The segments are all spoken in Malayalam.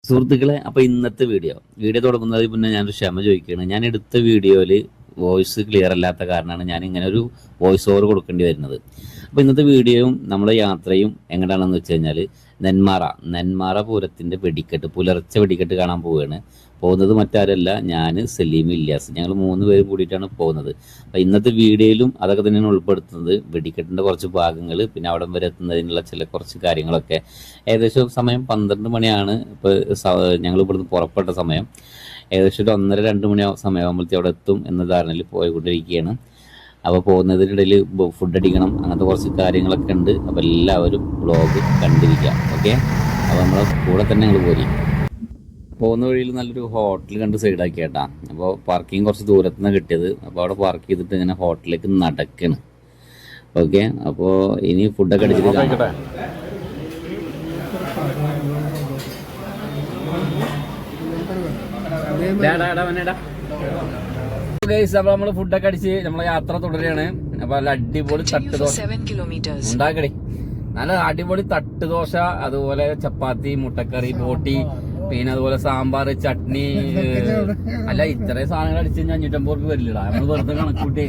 സുഹൃത്തുക്കളെ, അപ്പോൾ ഇന്നത്തെ വീഡിയോ തുടങ്ങുന്നതിന് മുന്നേ ഞാനൊരു ക്ഷമ ചോദിക്കുകയാണ്. ഞാൻ എടുത്ത വീഡിയോയിൽ വോയിസ് ക്ലിയർ അല്ലാത്ത കാരണമാണ് ഞാൻ ഇങ്ങനെ ഒരു വോയിസ് ഓവർ കൊടുക്കേണ്ടി വരുന്നത്. അപ്പോൾ ഇന്നത്തെ വീഡിയോയും നമ്മുടെ യാത്രയും എങ്ങനെയാണെന്ന് വെച്ച് കഴിഞ്ഞാൽ നെന്മാറ പൂരത്തിൻ്റെ പുലർച്ചെ വെടിക്കെട്ട് കാണാൻ പോവുകയാണ്. പോകുന്നത് മറ്റാരല്ല, ഞാൻ, സലീം, ഇല്യാസ്, ഞങ്ങൾ 3 പേര് കൂടിയിട്ടാണ് പോകുന്നത്. അപ്പോൾ ഇന്നത്തെ വീഡിയോയിലും അതൊക്കെ തന്നെയാണ് ഉൾപ്പെടുത്തുന്നത്. വെടിക്കെട്ടിൻ്റെ കുറച്ച് ഭാഗങ്ങൾ, പിന്നെ അവിടെ വരെ എത്തുന്നതിനുള്ള കുറച്ച് കാര്യങ്ങളൊക്കെ. ഏകദേശം സമയം 12 മണിയാണ്. ഇപ്പോൾ ഞങ്ങൾ ഇവിടുന്ന് പുറപ്പെട്ട സമയം ഏകദേശം ഒരു 1:30-2 മണി സമയമാകുമ്പോഴത്തേക്ക് അവിടെ എത്തും എന്ന ധാരണയിൽ പോയിക്കൊണ്ടിരിക്കുകയാണ്. അപ്പോൾ പോകുന്നതിനിടയിൽ ഫുഡ് അടിക്കണം, അങ്ങനത്തെ കുറച്ച് കാര്യങ്ങളൊക്കെ ഉണ്ട്. അപ്പോൾ എല്ലാവരും വ്ളോഗ് കണ്ടിരിക്കുക. ഓക്കെ, അപ്പോൾ നമ്മളെ കൂടെ തന്നെ ഞങ്ങൾ പോരി. പോകുന്ന വഴിയിൽ നല്ലൊരു ഹോട്ടൽ കണ്ട് സൈഡാക്കി കേട്ടാ. അപ്പോൾ പാർക്കിംഗ് കുറച്ച് ദൂരത്തു നിന്ന് കിട്ടിയത്. അപ്പോൾ അവിടെ പാർക്ക് ചെയ്തിട്ട് ഇങ്ങനെ ഹോട്ടലിലേക്ക് നടക്കണം. ഓക്കെ, അപ്പോൾ ഇനി ഫുഡൊക്കെ അടിച്ചിട്ട് കാണാം. അപ്പോൾ നമ്മൾ ഫുഡൊക്കെ അടിച്ച് നമ്മളെ യാത്ര തുടരുകയാണ്. അപ്പോൾ നല്ല അടിപൊളി തട്ടുദോശ ഉണ്ടാക്കണേ, നല്ല അടിപൊളി തട്ടുദോശ, അതുപോലെ ചപ്പാത്തി, മുട്ടക്കറി, ബോട്ടി, പിന്നെ അതുപോലെ സാമ്പാർ, ചട്നി. അല്ല, ഇത്രയും സാധനങ്ങൾ അടിച്ച് 550 രൂപ വരില്ലടാ, നമ്മൾ വെറുതെ കണക്കൂട്ടി.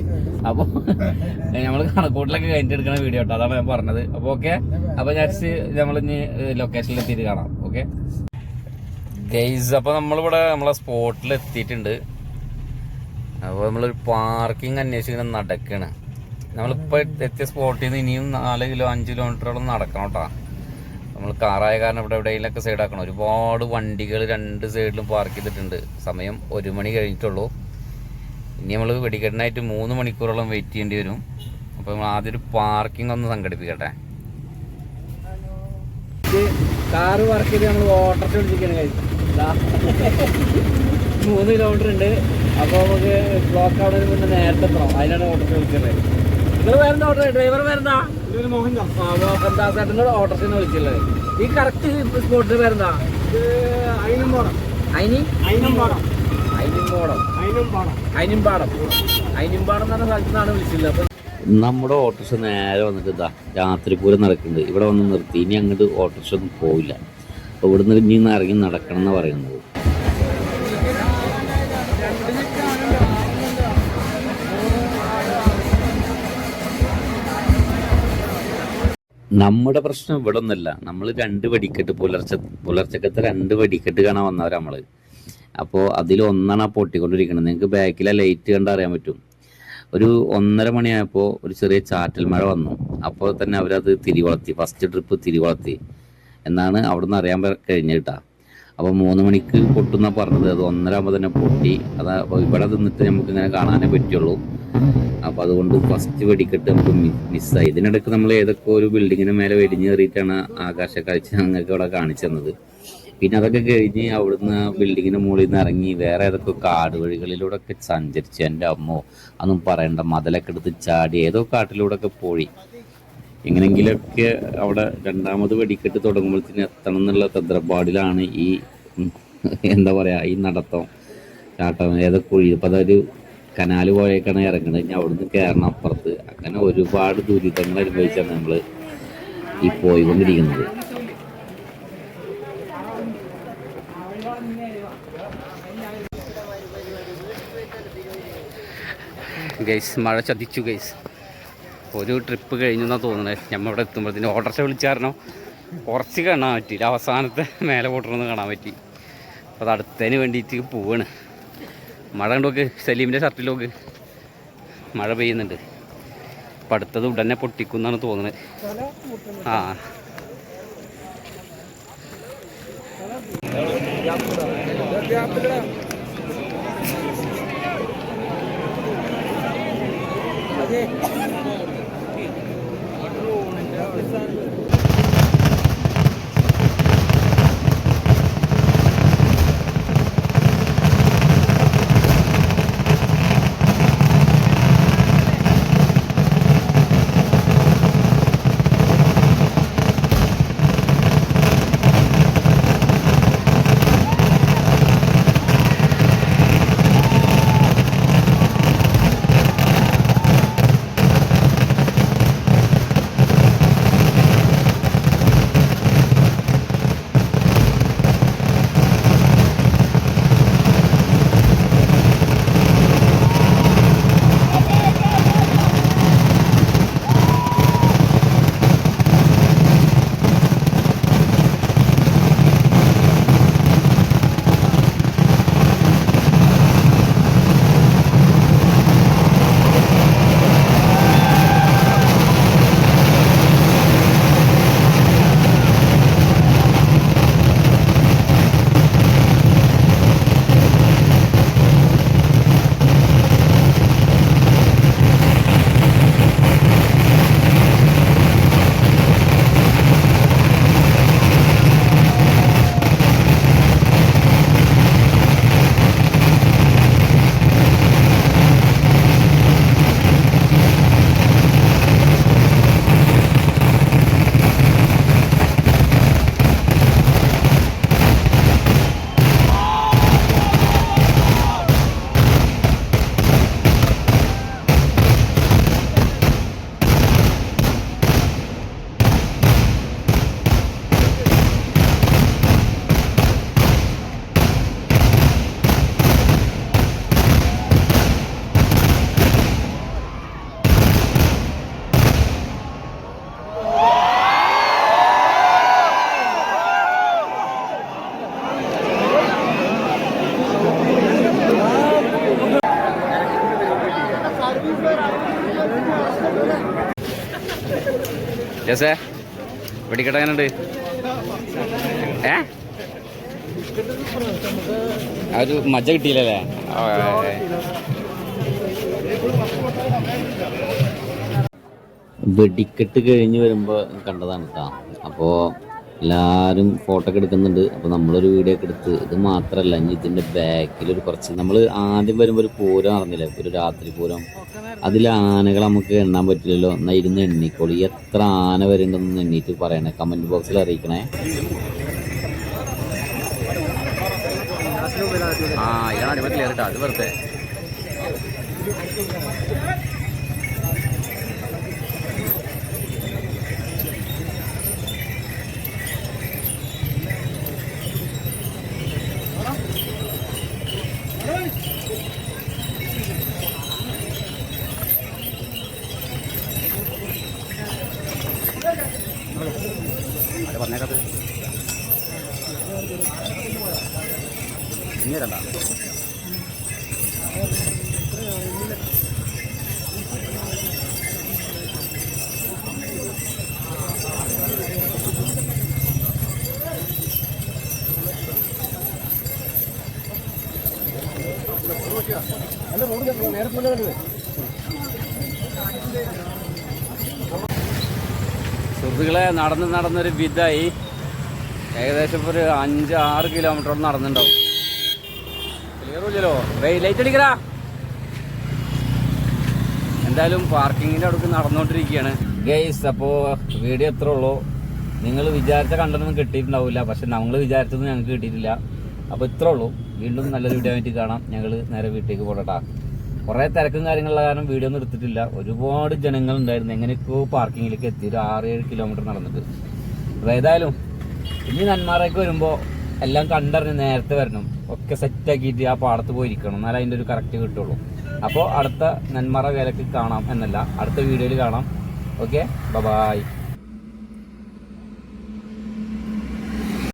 അപ്പോൾ നമ്മൾ കണക്കൂട്ടിലൊക്കെ കഴിഞ്ഞിട്ട് എടുക്കണ വീഡിയോ കേട്ടോ, അതാണ് ഞാൻ പറഞ്ഞത്. അപ്പോൾ ഓക്കെ, അപ്പോൾ നമ്മളിനി ലൊക്കേഷനിൽ എത്തിയിട്ട് കാണാം. ഓക്കെ ഗൈസ്, അപ്പോൾ നമ്മളിവിടെ നമ്മളെ സ്പോട്ടിൽ എത്തിയിട്ടുണ്ട്. അപ്പോൾ നമ്മളൊരു പാർക്കിംഗ് അന്വേഷിക്കുന്ന നടക്കുകയാണ്. നമ്മളിപ്പോൾ എത്തിയ സ്പോട്ടിൽ നിന്ന് ഇനിയും 4-5 കിലോമീറ്ററോളം നടക്കണം കേട്ടോ. നമ്മൾ കാറായ കാരണം ഇവിടെ എവിടെയെങ്കിലൊക്കെ സൈഡാക്കണം. ഒരുപാട് വണ്ടികൾ 2 സൈഡിലും പാർക്ക് ചെയ്തിട്ടുണ്ട്. സമയം 1 മണി കഴിഞ്ഞിട്ടുള്ളൂ. ഇനി നമ്മൾ വെടിക്കെട്ടിനായിട്ട് 3 മണിക്കൂറോളം വെയിറ്റ് ചെയ്യേണ്ടി വരും. അപ്പോൾ നമ്മൾ ആദ്യം ഒരു പാർക്കിംഗ് ഒന്ന് സംഘടിപ്പിക്കട്ടെ. കാറ് പാർക്ക് ചെയ്ത് നമ്മൾ ഓട്ടോറിക്ഷ വിളിച്ചിരിക്കുകയാണ് കഴിയും. 3 കിലോമീറ്റർ ഉണ്ട്. അപ്പോൾ നമുക്ക് ബ്ലോക്ക് ആവുന്നതിന് മുന്നേ നേരത്തെ എത്തണം. അതിനാണ് ഓട്ടോറിക്ഷ വിളിക്കുന്നത്. നിങ്ങൾ വേറെന്താ ഡ്രൈവർ വേറെന്താ? മോഹൻദാസേട്ടൻ്റെ ഓട്ടോറിക്ഷ വിളിച്ചുള്ളത്. ഈ കറക്റ്റ് സ്പോട്ടിന് പേരെന്താ? അയിനിമ്പാടം എന്ന് പറഞ്ഞ സ്ഥലത്തു നിന്നാണ് വിളിച്ചിട്ടുള്ളത്. അപ്പോൾ നമ്മുടെ ഓട്ടോറിക്ഷ നേരെ വന്നിട്ട് ഇതാ രാത്രി പൂരം നടക്കുന്നുണ്ട്. ഇവിടെ വന്ന് നിർത്തി. ഇനി അങ്ങോട്ട് ഓട്ടോറിക്ഷ ഒന്നും പോവില്ല. അപ്പോൾ ഇവിടുന്ന് ഇനി ഇറങ്ങി നടക്കണം എന്ന് പറയുന്നത്. നമ്മുടെ പ്രശ്നം ഇവിടെ ഒന്നല്ല. നമ്മൾ 2 വെടിക്കെട്ട് പുലർച്ചക്കത്തെ 2 വെടിക്കെട്ട് കാണാൻ വന്നവർ നമ്മൾ. അപ്പോൾ അതിലൊന്നാണ് ആ പൊട്ടിക്കൊണ്ടിരിക്കുന്നത്. നിങ്ങൾക്ക് ബാക്കിലെ ലൈറ്റ് കണ്ട് അറിയാൻ പറ്റും. ഒരു 1:30 മണിയായപ്പോൾ ഒരു ചെറിയ ചാറ്റൽ മഴ വന്നു. അപ്പോൾ തന്നെ അവരത് തിരിവളർത്തി, ഫസ്റ്റ് ട്രിപ്പ് തിരിവളർത്തി എന്നാണ് അവിടെ നിന്ന് അറിയാൻ കഴിഞ്ഞിട്ടാ. അപ്പോൾ 3 മണിക്ക് പൊട്ടുന്നാണ് പറഞ്ഞത്. അത് 1:30 ആകുമ്പോൾ തന്നെ പൊട്ടി. അപ്പോൾ ഇവിടെ നിന്നിട്ട് നമുക്ക് ഇങ്ങനെ കാണാനേ പറ്റുള്ളൂ. അപ്പോൾ അതുകൊണ്ട് ഫസ്റ്റ് വെടിക്കെട്ട് നമുക്ക് മിസ്സായി. ഇതിനിടയ്ക്ക് നമ്മൾ ഏതൊക്കെ ഒരു ബിൽഡിങ്ങിന് മേലെ വെടിഞ്ഞ് കയറിയിട്ടാണ് ആകാശ കാഴ്ച ഞങ്ങൾക്ക് ഇവിടെ കാണിച്ചു തന്നത്. പിന്നെ അതൊക്കെ കഴിഞ്ഞ് അവിടുന്ന് ബിൽഡിങ്ങിൻ്റെ മുകളിൽ നിന്ന് ഇറങ്ങി വേറെ ഏതൊക്കെ കാട് വഴികളിലൂടെ ഒക്കെ സഞ്ചരിച്ച്, എൻ്റെ അമ്മോ അതൊന്നും പറയണ്ട, മതിലൊക്കെ എടുത്ത് ചാടി ഏതോ കാട്ടിലൂടെ ഒക്കെ പോയി. എങ്ങനെങ്കിലൊക്കെ അവിടെ 2ാമത് വെടിക്കെട്ട് തുടങ്ങുമ്പോഴത്തേന് എത്തണം എന്നുള്ള തന്ത്രപ്പാടിലാണ് ഈ എന്താ പറയുക, ഈ നടത്തം ചാട്ടം ഏതൊക്കെ ഒഴി. ഇപ്പം അതൊരു കനാല് പോയേക്കാണ് ഇറങ്ങുന്നത്. ഇനി അവിടുന്ന് കയറണം അപ്പുറത്ത്. അങ്ങനെ ഒരുപാട് ദുരിതങ്ങൾ അനുഭവിച്ചാണ് നമ്മൾ ഈ പോയിക്കൊണ്ടിരിക്കുന്നത്. ഗൈസ്, മഴ ചതിച്ചു ഗൈസ്. ഒരു ട്രിപ്പ് കഴിഞ്ഞെന്നാണ് തോന്നുന്നത്. നമ്മൾ ഇവിടെ എത്തുമ്പോഴത്തേന് ഓട്ടോറിക്ഷ വിളിച്ചാരണം കുറച്ച് കാണാൻ പറ്റിയില്ല. അവസാനത്തെ മേലെ പൊട്ടണമെന്ന് കാണാൻ പറ്റി. അപ്പോൾ അത് അടുത്തതിന് വേണ്ടിയിട്ട് പോവാണ്. മഴ കണ്ടോക്ക്, സലീമിൻ്റെ ഷർട്ടിലോക്ക് മഴ പെയ്യുന്നുണ്ട്. അപ്പം അടുത്തത് ഉടനെ പൊട്ടിക്കുന്നാണ് തോന്നുന്നത്. ആ ചേച്ചേ വെടിക്കെട്ട് എങ്ങനെയുണ്ട്? ഒരു മജ കിട്ടിയില്ലല്ലേ? വെടിക്കെട്ട് കഴിഞ്ഞ് വരുമ്പോൾ കണ്ടതാണ് കേട്ടോ. അപ്പോൾ എല്ലാവരും ഫോട്ടോ ഒക്കെ എടുക്കുന്നുണ്ട്. അപ്പോൾ നമ്മളൊരു വീഡിയോ ഒക്കെ എടുത്ത്, ഇത് മാത്രമല്ല ഇനി ഇതിൻ്റെ ബാക്കിലൊരു കുറച്ച് നമ്മൾ ആദ്യം വരുമ്പോൾ ഒരു പൂരം നടന്നില്ലേ, ഒരു രാത്രി പൂരം, അതിൽ ആനകൾ നമുക്ക് എണ്ണാൻ പറ്റില്ലല്ലോ. എന്നാൽ ഇരുന്ന് എണ്ണിക്കോളി, എത്ര ആന വരുന്നുണ്ടെന്ന് എണ്ണീറ്റ് പറയണേ, കമൻറ്റ് ബോക്സിൽ അറിയിക്കണേ. ഇതാണ് പറ്റില്ല കേട്ടോ, അത് വെറുതെ. പറഞ്ഞേക്കത് ഇങ്ങനല്ല. സുഹൃത്തുക്കളെ, നടന്നൊരു വിധായി ഏകദേശം ഒരു 5-6 കിലോമീറ്ററോളം നടന്നിട്ടുണ്ടാവും. ക്ലിയറില്ലല്ലോ, ലൈറ്റ് അടിക്കടാ. എന്തായാലും പാർക്കിങ്ങിൻ്റെ അടുത്ത് നടന്നുകൊണ്ടിരിക്കുകയാണ് ഗൈസ്. അപ്പോൾ വീഡിയോ എത്ര ഉള്ളൂ, നിങ്ങൾ വിചാരിച്ച കണ്ടൊന്നും കിട്ടിയിട്ടുണ്ടാവില്ല, പക്ഷെ നമ്മൾ വിചാരിച്ചതൊന്നും ഞങ്ങൾക്ക് കിട്ടിയിട്ടില്ല. അപ്പോൾ ഇത്രേ ഉള്ളൂ. വീണ്ടും നല്ലൊരു വീഡിയോ ആയിട്ട് കാണാം. ഞങ്ങൾ നേരെ വീട്ടിലേക്ക് പോകട്ടാ. കുറേ തിരക്കും കാര്യങ്ങളുള്ള കാരണം വീഡിയോ ഒന്നും എടുത്തിട്ടില്ല. ഒരുപാട് ജനങ്ങളുണ്ടായിരുന്നു. എങ്ങനെയൊക്കെയോ പാർക്കിങ്ങിലേക്ക് എത്തി, ഒരു 6-7 കിലോമീറ്റർ നടന്നിട്ട്. അപ്പോൾ ഏതായാലും ഇനി നെന്മാറയ്ക്ക് വരുമ്പോൾ എല്ലാം കണ്ടറിഞ്ഞ് നേരത്തെ വരണം, ഒക്കെ സെറ്റാക്കിയിട്ട് ആ പാടത്ത് പോയിരിക്കണം, എന്നാലും അതിൻ്റെ ഒരു കറക്റ്റ് കിട്ടുള്ളൂ. അപ്പോൾ അടുത്ത നെന്മാറ വേലക്ക് കാണാം എന്നല്ല, അടുത്ത വീഡിയോയിൽ കാണാം. Okay, by.